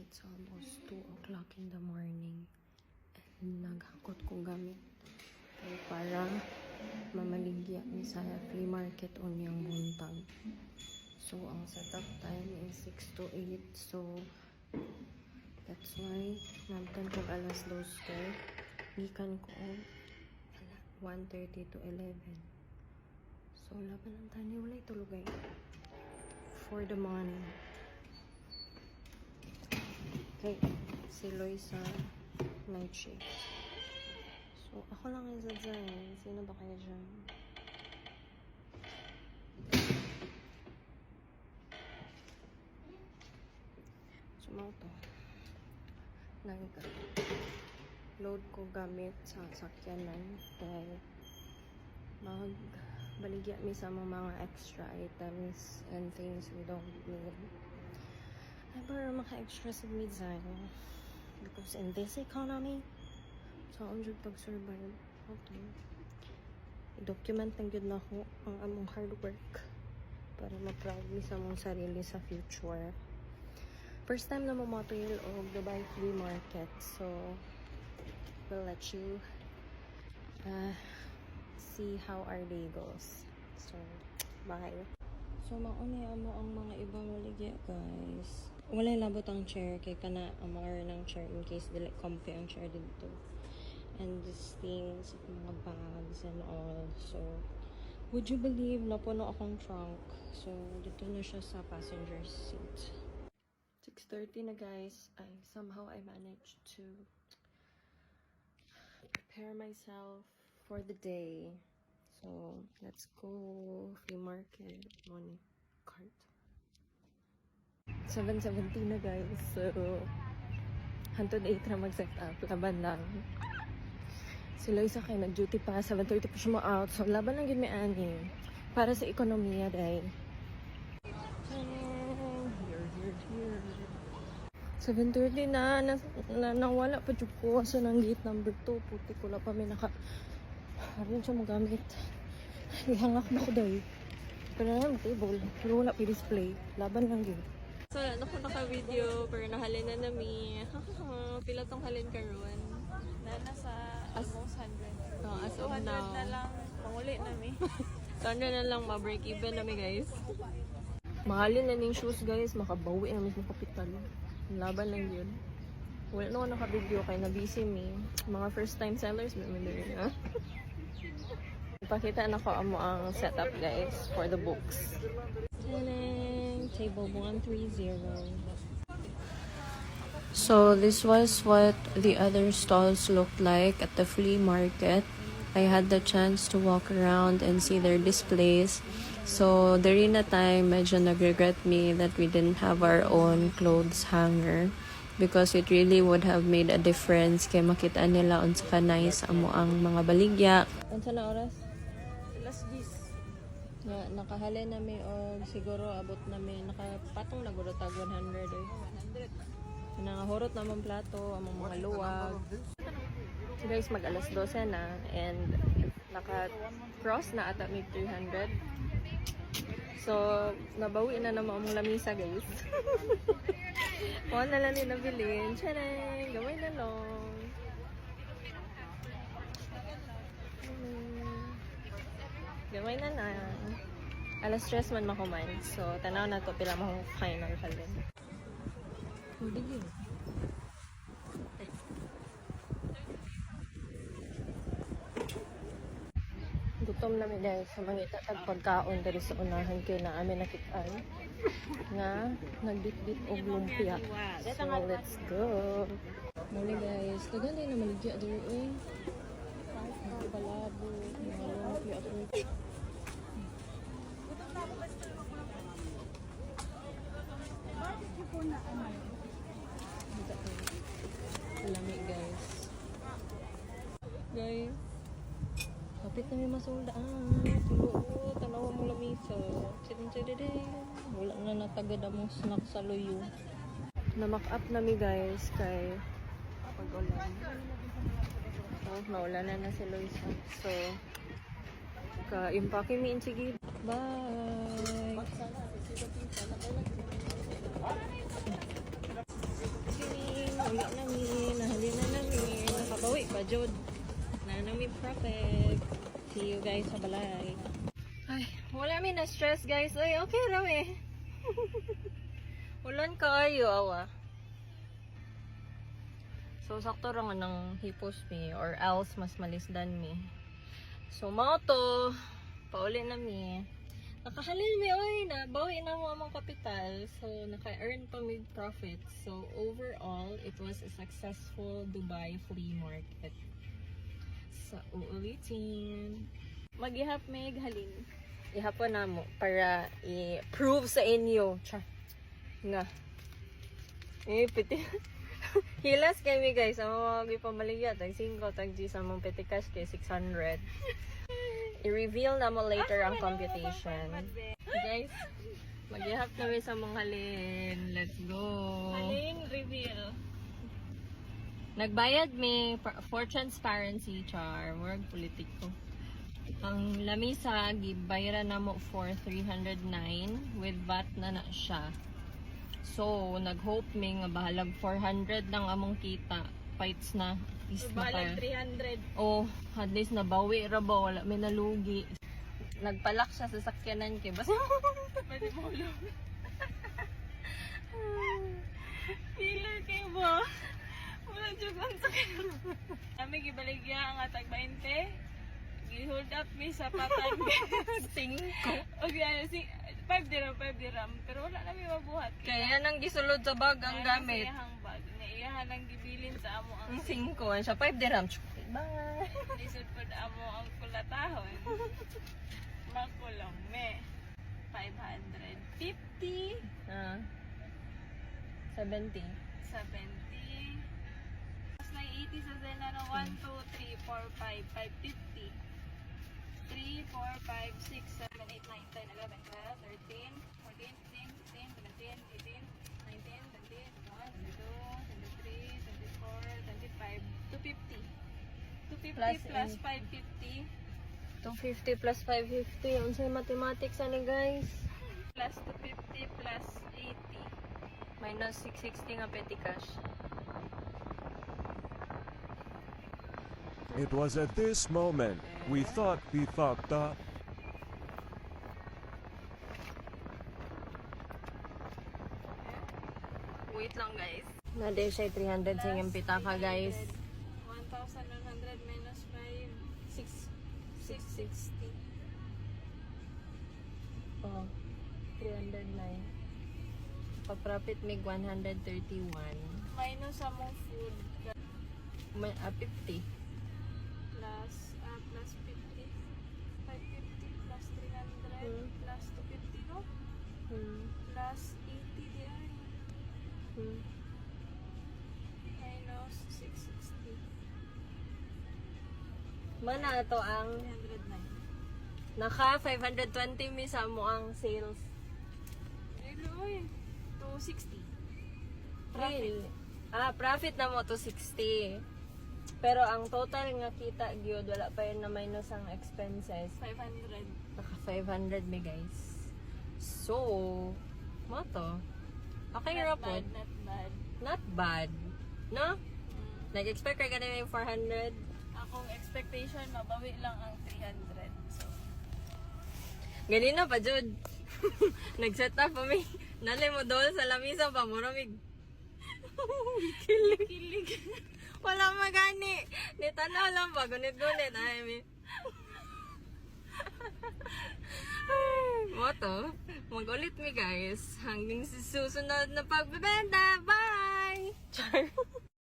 It's almost 2 o'clock in the morning. And naghakot ko gamit. Kaya para mamaligya mi sa flea market unyang buntag. So, ang setup time is 6 to 8. So, that's why nagtan kag alas 2 kay gikan ko 1:30 to 11. So, laban ang tani walay tulogay for the morning. Okay, si Loy sa night shift. So, ako lang isa dyan. Sino ba kaya dyan? Sumauto. Load ko gamit sa sakyanan dahil magbaligya mi sa mga extra items and things we don't need. I borrow maka-extra sa design because in this economy, so ang jud pag-survive. Okay. I-document ng jud na ako ang among hard work para ma-proud mi sa mong sarili sa future. First time na mamotil o Dubai Flea Market, so we'll let you see how our day goes. So, bye. So, mauni mo ang mga ibang maligya, guys. Walay labot ang chair kay kana amar ng chair in case dili comfy ang chair dito. And these things, mga bags and all. So, would you believe napuno akong trunk? So, dito na siya sa passenger seat. 6:30 na, guys. Somehow I managed to prepare myself for the day. So, let's go flea market on cart. 7:17 na, guys. So, hantod 8 na mag-set up. Laban lang. Sila isa kayo nag-duty pa. 7:30 pa siya out. So, laban lang yun may ani. Para sa ekonomiya, dahil. Here. 7:30 na. Nawala pa dyan ko. Sa nang gate number 2. Puti ko lang pa may harin siya magamit. Ihangak na ko dahil. Pero na table. Pero wala pa display. Laban lang yun. So, ako naka-video. Pero nahalin na nami. Pila tong halin karon. Nasa almost 100. Oh, as of now. 200 na lang. Panguli nami. 100 na lang. Ma-break even nami, guys. Mahalin na ning shoes, guys. Makabawi na mismo kapital. Laban lang yun. Wala na ako naka-video kay na-busy me. Mga first-time sellers, may na. Ipakita na ko ang setup, guys, for the books. Talang! Table 130. So, this was what the other stalls looked like at the flea market. I had the chance to walk around and see their displays. So, during the time, medyo nag-regret me that we didn't have our own clothes hanger. Because it really would have made a difference kay makita nila unsa kanay sa amo ang mga baligya. Unsa na oras? Last this. Nakahalay na mi og siguro abot na mi nakapatong na gud tag 100 eh. 100. Nangahurot naman plato among mga luwag. So guys, mag alas 12 na and naka-cross na ata mi 300. So, nabawi na naman among lamisa, guys. Kuha na lang din nabilin. Tcharam! Gawin na lang. Gawin na na. Alas 3 man makuman. So, tanaw na to pila mahong final halin. Hindi yun. Gutom namin guys sa mga itatag pagkaon dari sa unahan kay na amin nakitaan nga nagbitbit og lumpia. So let's go. Muli guys, tagan din na maligya diri eh. Mga palabo, mga lumpia fruit. Lami guys. Guys. Kapit na may masuldaan. Tulo, tanawa mo lamisa. Sidin. Wala na natagad among snack sa luyo. Na-mock up nami guys kay pag-ulan. So, naula na si Loisa. So, ka-impake mi sige. Bye! Wala na mi, nahalin na namin. Nakabawi pa, Jod. Na namin profit. See you guys sa balay. Ay, wala mi na stress guys. Ay, okay rami. Ulan kayo, awa. So, sakto ra nga ng hipos mi or else mas malisdan mi. So, mga to, pauli na mi. Nakahalin mi, oy, nabawi na mo among kapital. So, naka-earn pa mi profit. So, overall, it was a successful Dubai flea market. Sa uulitin. Mag-ihap may halin. Ihapon na mo para i-prove sa inyo. Char. Nga. Piti. Hilas kami guys. Ang mga pamaligya. Tag 5, tag G sa mong petikash kay 600. I-reveal na mo later ang computation. Guys, mag-ihap kami sa mga halin. Let's go. Halin, reveal. Nagbayad may for transparency, char. Murag politiko. Ang lamisa, gibayaran na mo for 309 with VAT na na siya. So, nag-hope may nga bahalag 400 lang among kita. Fights na. Balag 300. Oh, at least nabawi ra ba? Wala may nalugi. Nagpalak siya sa sakyanan kay basta. Pwede mo ulo. Killer kayo ba? Wala joke ang sakit. Kami gibaligya ang atag 20. Gi-hold up mi sa patag. 5. Okay, 5 dirham. Pero wala na mi mabuhat. Kaya nang gisulod sa bag ang gamit. Iyahang bag. Naiyahan ang gibilin sa amo ang Ang 5 siya 5 dirham. Bye. lisod pod amo ang kulatahon. Makulong me. 550. Ah. 70. 70. Tapos na 80 sa Zena no 1, 2, 3, 4, 5, 550. 3, 4, 5, 6, 7, 8, 9, 10, 11, 12, 13, 14, 15, 16, 17, 18, 19, 20, 21, 22, 23, 24, 25, 250. 250 Plus plus in- 550 250 plus 550. Unsay mathematics ani guys? plus 250 plus 80. Minus 660 nga petty cash. It was at this moment we thought we fucked up. Wait lang guys. Naday siya 300 sa iyang pitaka guys. 1,100 minus 5. 660. Oh. 309. Pag-profit mig 131. Minus sa mong food. May 50. Plus 50. 550 plus 300 Hmm. plus 250 no? Plus 80 di ay. Minus 660. Mana to ang 309. naka 520 mi sa mo ang sales. Eloy. 260. Really? Profit na mo to 60. Pero ang total nga kita gyud wala pa yun na minus ang expenses. 500. Naka 500 mi guys. So, mo to. Okay ra Not po. bad, not bad. Not bad. No? Nag-expect ka ganun yung 400. Akong expectation, mabawi lang ang 300. So, Ganina pa, Jud. Nag-set up pa mi. Nalay mo doon sa lamisa pa. Muramig. kilig. Wala magani. Nitanaw lang pa. Gunit-gunit. Ay, mi. Moto. Mag-ulit mi guys. Hanggang sa susunod na pagbebenta. Bye! Char.